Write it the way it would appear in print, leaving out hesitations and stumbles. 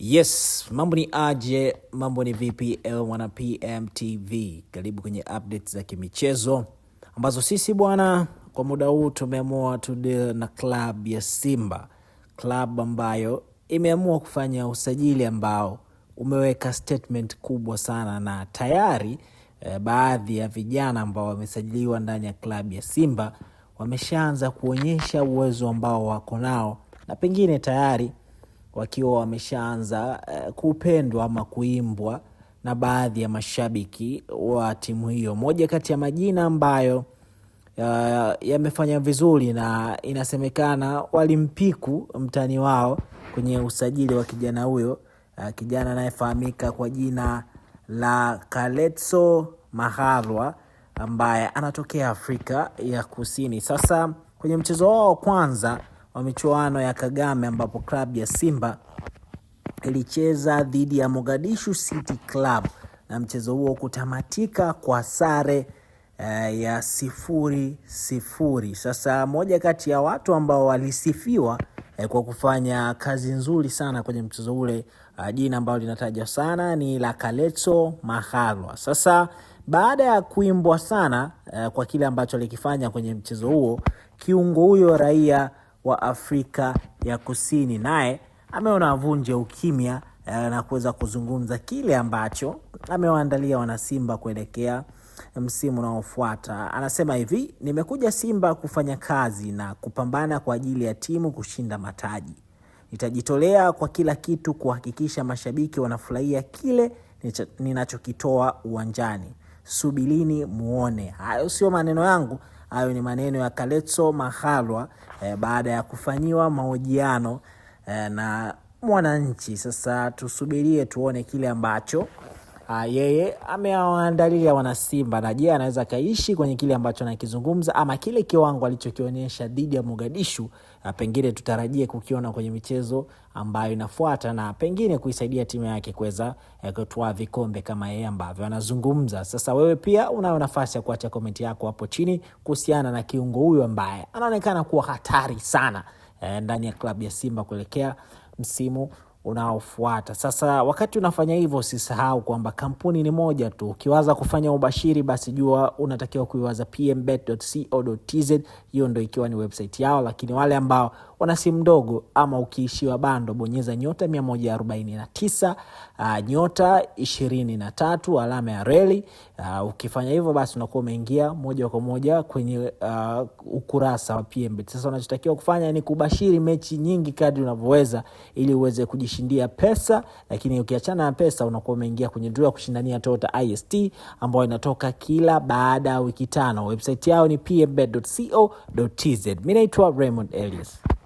Yes, mambo ni aje, mambo ni vipi, mwana PMTV. Karibu kwenye updates za kimichezo ambazo sisi bwana kwa muda huu tumeamua deal na club ya Simba. Club ambayo imeamua kufanya usajili ambao umeweka statement kubwa sana, na tayari baadhi ya vijana ambao wamesajiliwa ndani ya club ya Simba wameshaanza kuonyesha uwezo ambao wako nao, na pengine tayari wakiwa wameshaanza kupendwa ama kuimbwa na baadhi ya mashabiki wa timu hiyo. Moja kati ya majina ambayo yamefanya vizuri na inasemekana walimpiku mtani wao kwenye usajili wa kijana huyo, kijana anayefahamika kwa jina la Kaletso Mahalwa ambaye anatokea Afrika ya Kusini. Sasa kwenye mchezo wao kwanza wa michuano ya Kagame ambapo club ya Simba ilicheza dhidi ya Mogadishu City Club, na mchezo huo kutamatika kwa sare ya 0-0. Sasa moja kati ya watu ambao walisifiwa kwa kufanya kazi nzuri sana kwenye mchezo ule, jina ambalo linatajwa sana ni la Kaletso Mahalwa. Sasa baada ya kuimbwa sana kwa kile ambacho alikifanya kwenye mchezo huo, kiungo huyo raia wa Afrika ya Kusini naye ameona avunje ukimya na kuweza kuzungumza kile ambacho amewaandalia wana Simba kuelekea msimu unaofuata. Anasema hivi: nimekuja Simba kufanya kazi na kupambana kwa ajili ya timu kushinda mataji. Nitajitolea kwa kila kitu kuhakikisha mashabiki wanafurahia kile ninachokitoa uwanjani. Subilini muone. Hayo sio maneno yangu, hayo ni maneno ya Kaletso Mahalwa baada ya kufanyiwa mahojiano na Mwananchi. Sasa tusubirie tuone kile ambacho yeye amewaandalia wana Simba, na je, anaweza kaishi kwenye kile ambacho anakizungumza ama kile kiwango alichokionyesha dhidi ya Mogadishu. Pengine tutarajie kukiona kwenye michezo ambayo inafuata, na pengine kuisaidia timu yake kuweza kutoa vikombe kama yeye ambavyo anazungumza. Sasa wewe pia unayo nafasi ya kuacha komenti yako hapo chini kuhusiana na kiungo huyu ambaye anaonekana kuwa hatari sana ndani ya klabu ya Simba kuelekea msimu unaofuata. Sasa wakati unafanya hivyo, usisahau kwamba kampuni ni moja tu. Ukiwaza kufanya ubashiri, basi jua unatakiwa kuiwaza pmbet.co.tz. Hiyo ndio ikiwa ni website yao, lakini wale ambao wana simu ndogo ama ukiishiwa bando, bonyeza nyota 149 nyota 23 alama ya reli. Ukifanya hivyo, basi unakuwa umeingia moja kwa moja kwenye ukurasa wa PMBet. Sasa unachotakiwa kufanya ni kubashiri mechi nyingi kadri unavyoweza ili uweze kujishindia pesa, lakini ukiachana na pesa unakuwa umeingia kwenye draw ya kushindania Toyota IST ambayo inatoka kila baada ya wiki 5. Website yao ni pmbet.co.tz. Mimi naitwa Raymond Elias.